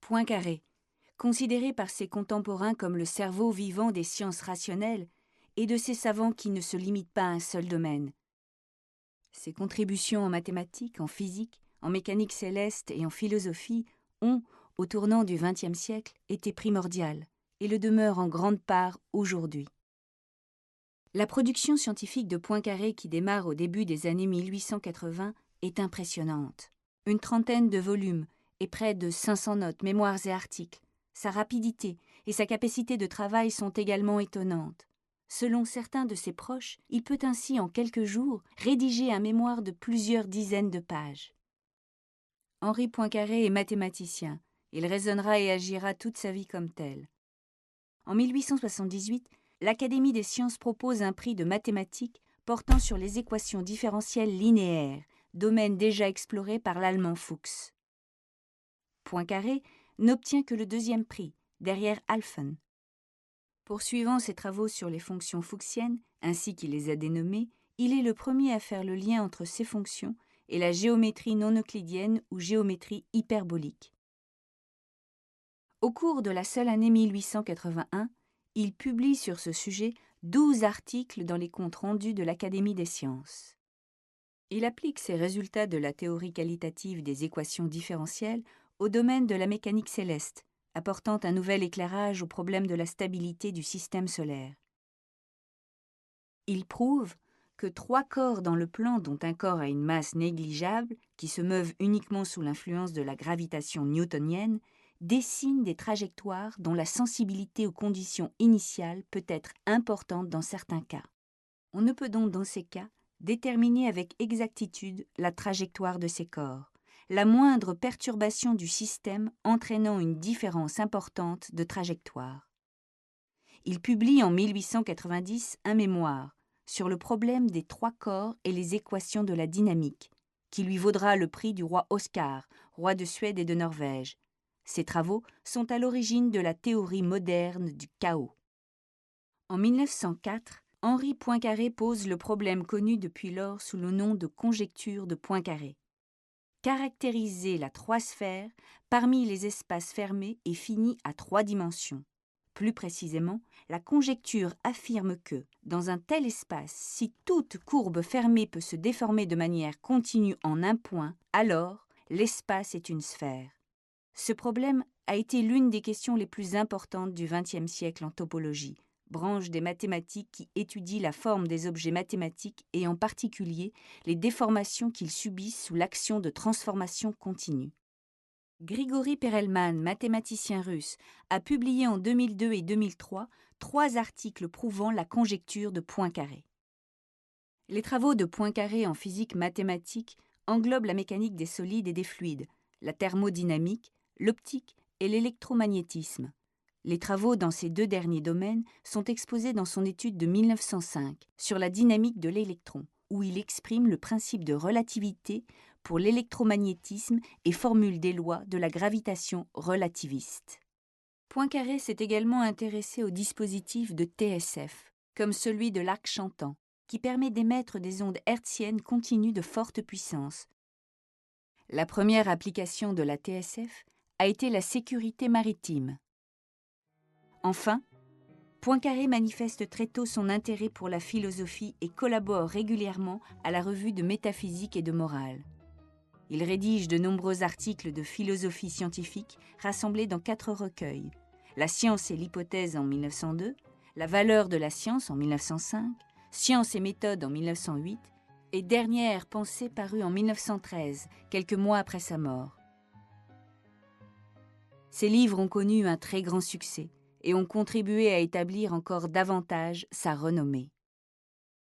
Poincaré, considéré par ses contemporains comme le cerveau vivant des sciences rationnelles et de ces savants qui ne se limitent pas à un seul domaine. Ses contributions en mathématiques, en physique, en mécanique céleste et en philosophie ont, au tournant du XXe siècle, été primordiales et le demeurent en grande part aujourd'hui. La production scientifique de Poincaré, qui démarre au début des années 1880, est impressionnante. Une trentaine de volumes et près de 500 notes, mémoires et articles. Sa rapidité et sa capacité de travail sont également étonnantes. Selon certains de ses proches, il peut ainsi en quelques jours rédiger un mémoire de plusieurs dizaines de pages. Henri Poincaré est mathématicien. Il raisonnera et agira toute sa vie comme tel. En 1878, l'Académie des sciences propose un prix de mathématiques portant sur les équations différentielles linéaires, domaine déjà exploré par l'Allemand Fuchs. Poincaré n'obtient que le deuxième prix, derrière Alphen. Poursuivant ses travaux sur les fonctions fuchsiennes, ainsi qu'il les a dénommées, il est le premier à faire le lien entre ces fonctions et la géométrie non euclidienne ou géométrie hyperbolique. Au cours de la seule année 1881, il publie sur ce sujet 12 articles dans les comptes rendus de l'Académie des sciences. Il applique ses résultats de la théorie qualitative des équations différentielles au domaine de la mécanique céleste, apportant un nouvel éclairage au problème de la stabilité du système solaire. Il prouve que 3 corps dans le plan dont un corps a une masse négligeable, qui se meuvent uniquement sous l'influence de la gravitation newtonienne, dessinent des trajectoires dont la sensibilité aux conditions initiales peut être importante dans certains cas. On ne peut donc dans ces cas déterminer avec exactitude la trajectoire de ces corps, la moindre perturbation du système entraînant une différence importante de trajectoire. Il publie en 1890 un mémoire sur le problème des 3 corps et les équations de la dynamique, qui lui vaudra le prix du roi Oscar, roi de Suède et de Norvège. Ces travaux sont à l'origine de la théorie moderne du chaos. En 1904, Henri Poincaré pose le problème connu depuis lors sous le nom de conjecture de Poincaré. Caractériser la 3 sphères parmi les espaces fermés et finis à 3 dimensions. Plus précisément, la conjecture affirme que, dans un tel espace, si toute courbe fermée peut se déformer de manière continue en un point, alors l'espace est une sphère. Ce problème a été l'une des questions les plus importantes du XXe siècle en topologie, branche des mathématiques qui étudie la forme des objets mathématiques et en particulier les déformations qu'ils subissent sous l'action de transformation continue. Grigori Perelman, mathématicien russe, a publié en 2002 et 2003 3 articles prouvant la conjecture de Poincaré. Les travaux de Poincaré en physique mathématique englobent la mécanique des solides et des fluides, la thermodynamique, l'optique et l'électromagnétisme. Les travaux dans ces 2 derniers domaines sont exposés dans son étude de 1905 sur la dynamique de l'électron, où il exprime le principe de relativité pour l'électromagnétisme et formule des lois de la gravitation relativiste. Poincaré s'est également intéressé aux dispositifs de TSF, comme celui de l'arc chantant, qui permet d'émettre des ondes hertziennes continues de forte puissance. La première application de la TSF a été la sécurité maritime. Enfin, Poincaré manifeste très tôt son intérêt pour la philosophie et collabore régulièrement à la revue de métaphysique et de morale. Il rédige de nombreux articles de philosophie scientifique rassemblés dans 4 recueils. La science et l'hypothèse en 1902, La valeur de la science en 1905, Science et méthode en 1908 et Dernière pensée parue en 1913, quelques mois après sa mort. Ces livres ont connu un très grand succès et ont contribué à établir encore davantage sa renommée.